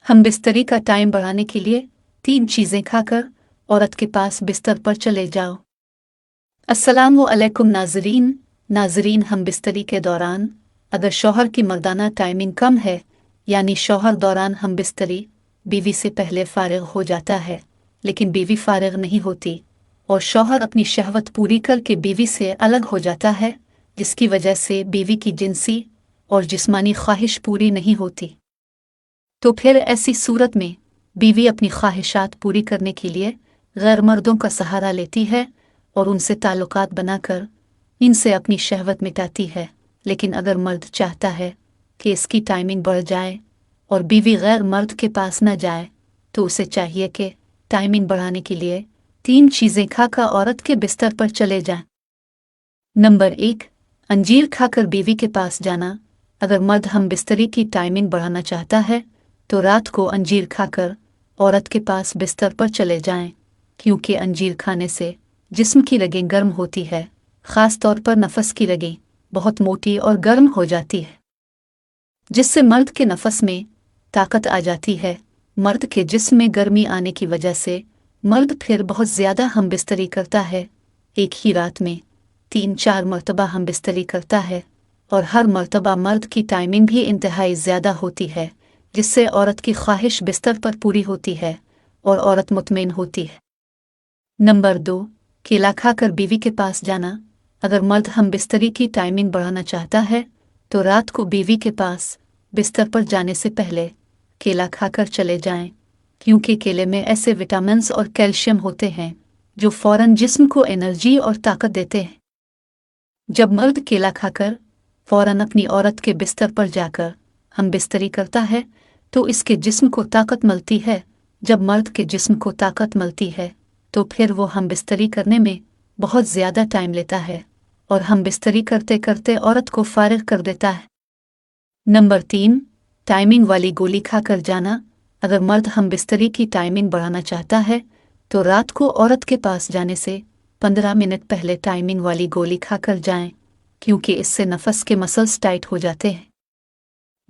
हम बिस्तरी का टाइम बढ़ाने के लिए 3 चीज़ें खाकर औरत के पास बिस्तर पर चले जाओ। अस्सलामु अलैकुम नाज़रीन, हम बिस्तरी के दौरान अगर शौहर की मर्दाना टाइमिंग कम है, यानी शौहर दौरान हम बिस्तरी बीवी से पहले फारिग हो जाता है, लेकिन बीवी फारिग नहीं होती और शौहर अपनी शहवत पूरी करके बीवी से अलग हो जाता है, जिसकी वजह से बीवी की जिनसी और जिस्मानी ख्वाहिश पूरी नहीं होती। तो फिर ऐसी सूरत में बीवी अपनी ख्वाहिशात पूरी करने के लिए गैर मर्दों का सहारा लेती है और उनसे ताल्लुकात बनाकर इनसे अपनी शहवत मिटाती है। लेकिन अगर मर्द चाहता है कि इसकी टाइमिंग बढ़ जाए और बीवी गैर मर्द के पास न जाए, तो उसे चाहिए कि टाइमिंग बढ़ाने के लिए 3 चीज़ें खाकर औरत के बिस्तर पर चले जाएं। नंबर 1, अंजीर खाकर बीवी के पास जाना। अगर मर्द हम बिस्तरी की टाइमिंग बढ़ाना चाहता है तो रात को अंजीर खाकर औरत के पास बिस्तर पर चले जाएं, क्योंकि अंजीर खाने से जिस्म की रगें गर्म होती है, ख़ास तौर पर नफस की रगें बहुत मोटी और गर्म हो जाती है, जिससे मर्द के नफस में ताकत आ जाती है। मर्द के जिस्म में गर्मी आने की वजह से मर्द फिर बहुत ज़्यादा हम बिस्तरी करता है। एक ही रात में 3-4 मरतबा हम बिस्तरी करता है और हर मरतबा मर्द की टाइमिंग भी इंतहाई ज़्यादा होती है, जिससे औरत की ख्वाहिश बिस्तर पर पूरी होती है और औरत मुतमईन होती है। नंबर 2, केला खाकर बीवी के पास जाना। अगर मर्द हम बिस्तरी की टाइमिंग बढ़ाना चाहता है तो रात को बीवी के पास बिस्तर पर जाने से पहले केला खाकर चले जाएं, क्योंकि केले में ऐसे विटामिन्स और कैल्शियम होते हैं जो फ़ौरन जिस्म को एनर्जी और ताकत देते हैं। जब मर्द केला खाकर फ़ौरन अपनी औरत के बिस्तर पर जाकर हम बिस्तरी करता है तो इसके जिस्म को ताकत मिलती है। जब मर्द के जिस्म को ताकत मिलती है तो फिर वो हम बिस्तरी करने में बहुत ज़्यादा टाइम लेता है और हम बिस्तरी करते करते औरत को फारिग कर देता है। नंबर 3, टाइमिंग वाली गोली खाकर जाना। अगर मर्द हम बिस्तरी की टाइमिंग बढ़ाना चाहता है तो रात को औरत के पास जाने से 15 मिनट पहले टाइमिंग वाली गोली खाकर जाएं, क्योंकि इससे नफस के मसल्स टाइट हो जाते हैं।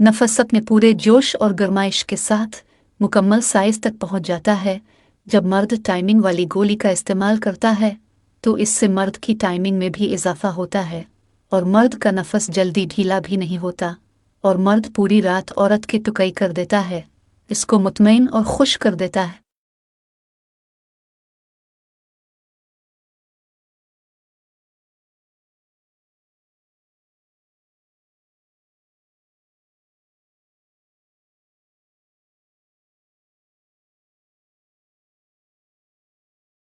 नफस अपने पूरे जोश और गरमाइश के साथ मुकम्मल साइज तक पहुंच जाता है। जब मर्द टाइमिंग वाली गोली का इस्तेमाल करता है तो इससे मर्द की टाइमिंग में भी इजाफा होता है और मर्द का नफस जल्दी ढीला भी नहीं होता और मर्द पूरी रात औरत की टुकई कर देता है, इसको मुतमईन और खुश कर देता है।